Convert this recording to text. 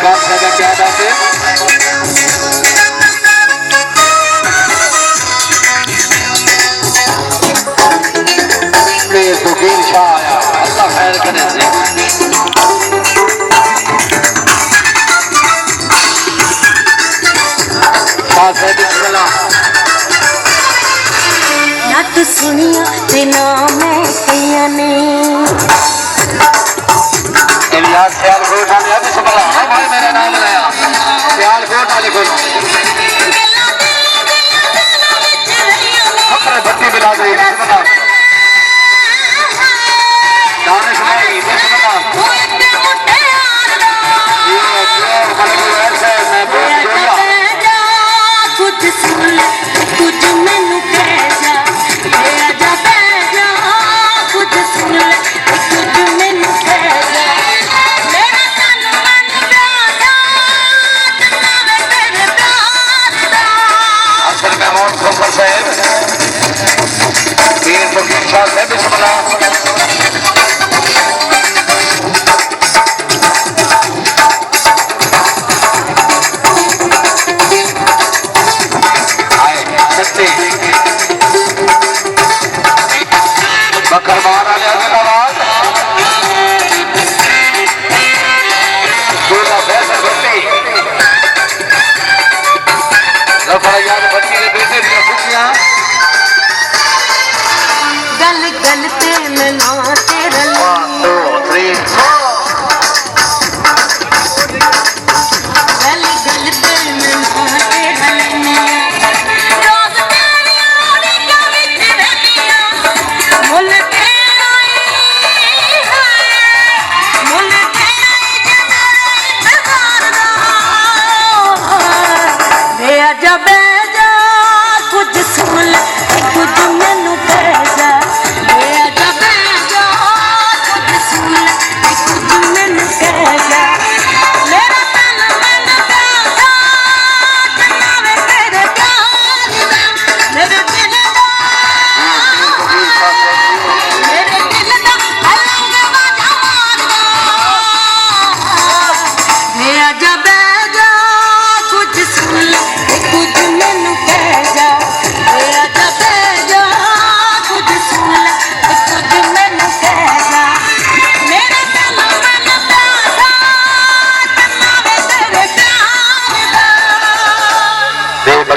बात है क्या बात है फकीर शाह आया अल्लाह खैर करे नत सुनिया ते ना मैं कईया ने इलियास सियालकोट वाले अभी सुबह हाँ भाई मेरा नाम लाया सियालकोट वाले को अपने बत्ती मिला दे गाने सुनाई कुछ सुन कुछ मैनू कह जा कुछ सुन कुछ मैनू कह जा मेरा तन मन असल में मोहन खोकर साहब पीर फकीर शाह साहब बिस्मिल्लाह बकरवार वाले आवाज बच्ची ने बेटे दिया खुशियां गल गल ते मिला तेरा 1 2 3 गल गल ते मिला तेरा रोज तेरी ओड़ी क्या विच रहनिया मुल के आई है मुल के आई जे मेरे इंतजार दा दे अजब